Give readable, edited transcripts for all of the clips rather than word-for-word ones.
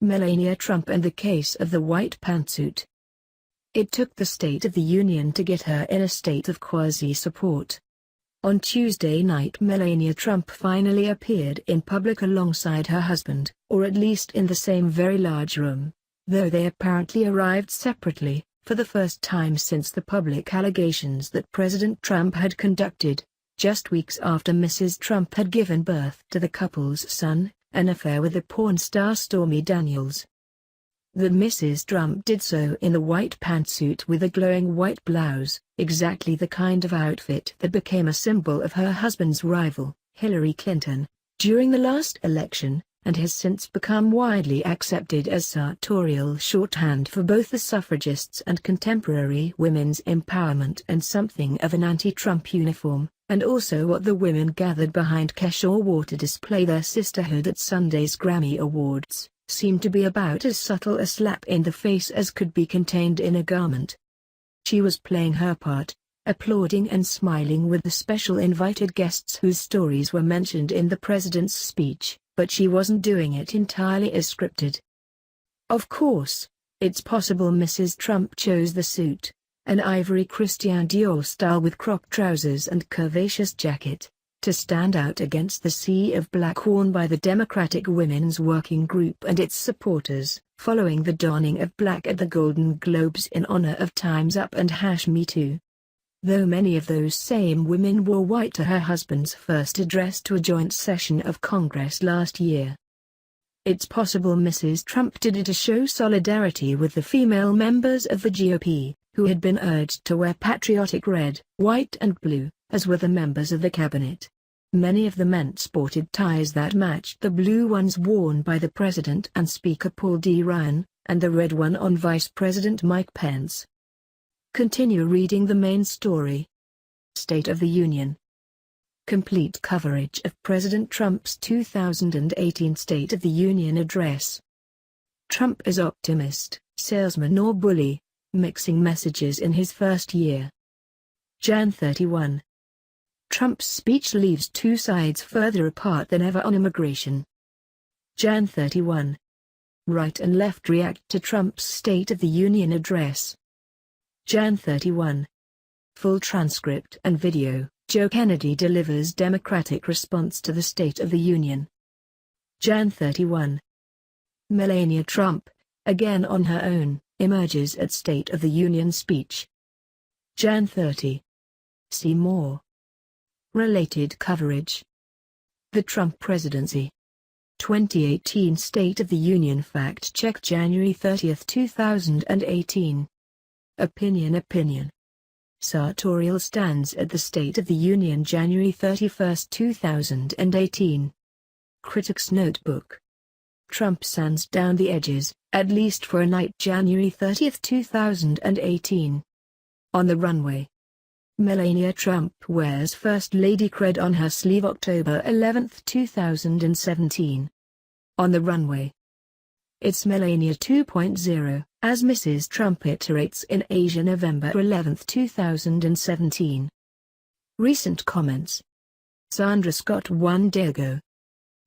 Melania Trump and the case of the white pantsuit. It took the State of the Union to get her in a state of quasi-support. On Tuesday night, Melania Trump finally appeared in public alongside her husband, or at least in the same very large room, though they apparently arrived separately, for the first time since the public allegations that President Trump had conducted, just weeks after Mrs. Trump had given birth to the couple's son, an affair with the porn star Stormy Daniels. That Mrs. Trump did so in the white pantsuit with a glowing white blouse, exactly the kind of outfit that became a symbol of her husband's rival, Hillary Clinton, during the last election, and has since become widely accepted as sartorial shorthand for both the suffragists and contemporary women's empowerment, and something of an anti-Trump uniform, and also what the women gathered behind Kesha wore to display their sisterhood at Sunday's Grammy Awards, seemed to be about as subtle a slap in the face as could be contained in a garment. She was playing her part, applauding and smiling with the special invited guests whose stories were mentioned in the president's speech, but she wasn't doing it entirely as scripted. Of course, it's possible Mrs. Trump chose the suit, an ivory Christian Dior style with crop trousers and curvaceous jacket, to stand out against the sea of black worn by the Democratic Women's Working Group and its supporters, following the donning of black at the Golden Globes in honor of Time's Up and #MeToo. Though many of those same women wore white to her husband's first address to a joint session of Congress last year. It's possible Mrs. Trump did it to show solidarity with the female members of the GOP, who had been urged to wear patriotic red, white and blue, as were the members of the cabinet. Many of the men sported ties that matched the blue ones worn by the president and Speaker Paul D. Ryan, and the red one on Vice President Mike Pence. Continue reading the main story. State of the Union. Complete coverage of President Trump's 2018 State of the Union address. Trump is optimist, salesman or bully, mixing messages in his first year. Jan 31. Trump's speech leaves two sides further apart than ever on immigration. Jan 31. Right and left react to Trump's State of the Union address. Jan 31. Full transcript and video, Joe Kennedy delivers Democratic response to the State of the Union. Jan 31. Melania Trump, again on her own, emerges at State of the Union speech. Jan 30. See more. Related coverage. The Trump presidency. 2018 State of the Union fact check January 30, 2018. Opinion. Sartorial stands at the State of the Union January 31, 2018. Critics Notebook. Trump sands down the edges, at least for a night January 30, 2018. On the runway. Melania Trump wears First Lady cred on her sleeve October 11, 2017. On the runway. It's Melania 2.0, as Mrs. Trump iterates in Asia November 11, 2017. Recent comments. Sandra Scott 1 day ago.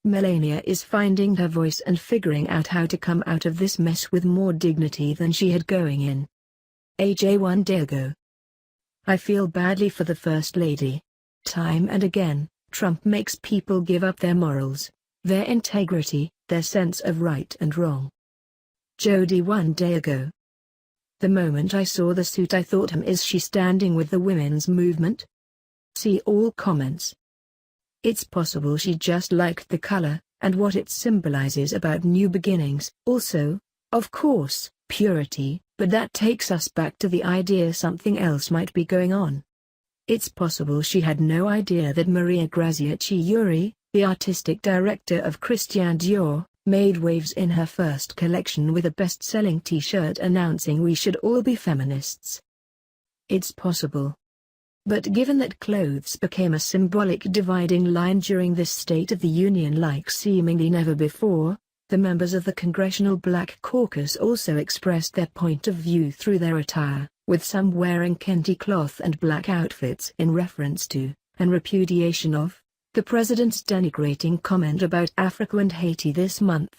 Melania is finding her voice and figuring out how to come out of this mess with more dignity than she had going in. AJ 1 day ago. I feel badly for the First Lady. Time and again, Trump makes people give up their morals, their integrity, their sense of right and wrong. Jody 1 day ago. The moment I saw the suit I thought, is she standing with the women's movement? See all comments. It's possible she just liked the color, and what it symbolizes about new beginnings. Also, of course, purity, but that takes us back to the idea something else might be going on. It's possible she had no idea that Maria Grazia Chiuri, the artistic director of Christian Dior, made waves in her first collection with a best-selling t-shirt announcing we should all be feminists. It's possible. But given that clothes became a symbolic dividing line during this State of the Union like seemingly never before, the members of the Congressional Black Caucus also expressed their point of view through their attire, with some wearing kente cloth and black outfits in reference to, and repudiation of, the president's denigrating comment about Africa and Haiti this month.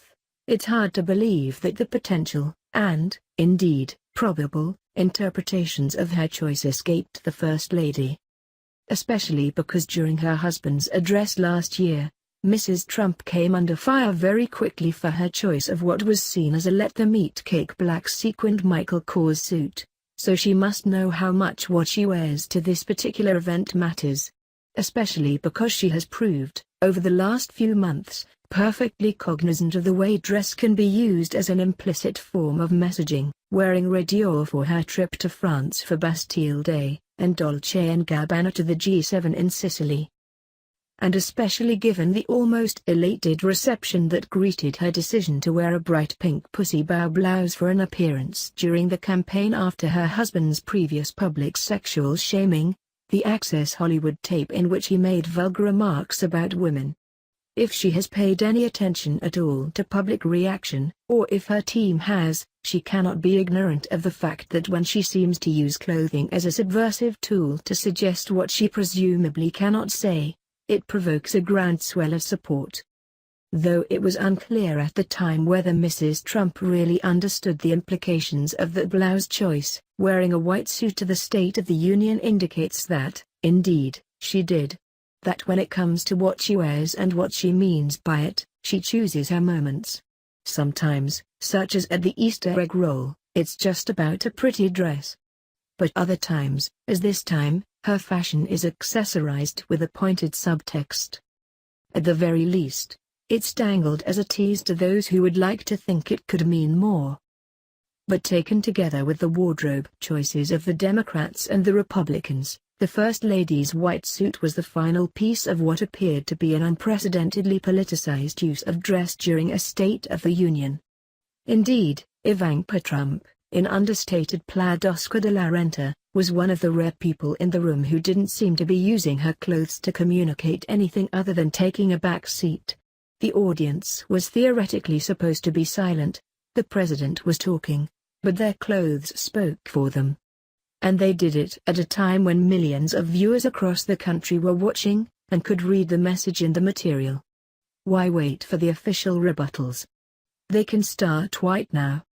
It's hard to believe that the potential, and, indeed, probable, interpretations of her choice escaped the First Lady. Especially because during her husband's address last year, Mrs. Trump came under fire very quickly for her choice of what was seen as a let-the-meat-cake black sequined Michael Kors suit, so she must know how much what she wears to this particular event matters. Especially because she has proved, over the last few months, perfectly cognizant of the way dress can be used as an implicit form of messaging, wearing red Dior for her trip to France for Bastille Day, and Dolce & Gabbana to the G7 in Sicily. And especially given the almost elated reception that greeted her decision to wear a bright pink pussy bow blouse for an appearance during the campaign after her husband's previous public sexual shaming, the Access Hollywood tape in which he made vulgar remarks about women. If she has paid any attention at all to public reaction, or if her team has, she cannot be ignorant of the fact that when she seems to use clothing as a subversive tool to suggest what she presumably cannot say, it provokes a groundswell of support. Though it was unclear at the time whether Mrs. Trump really understood the implications of that blouse choice, wearing a white suit to the State of the Union indicates that, indeed, she did. That when it comes to what she wears and what she means by it, she chooses her moments. Sometimes, such as at the Easter egg roll, it's just about a pretty dress. But other times, as this time, her fashion is accessorized with a pointed subtext. At the very least, it's dangled as a tease to those who would like to think it could mean more. But taken together with the wardrobe choices of the Democrats and the Republicans, the First Lady's white suit was the final piece of what appeared to be an unprecedentedly politicized use of dress during a State of the Union. Indeed, Ivanka Trump, in understated plaid Oscar de la Renta, was one of the rare people in the room who didn't seem to be using her clothes to communicate anything other than taking a back seat. The audience was theoretically supposed to be silent, the president was talking, but their clothes spoke for them. And they did it at a time when millions of viewers across the country were watching, and could read the message in the material. Why wait for the official rebuttals? They can start right now.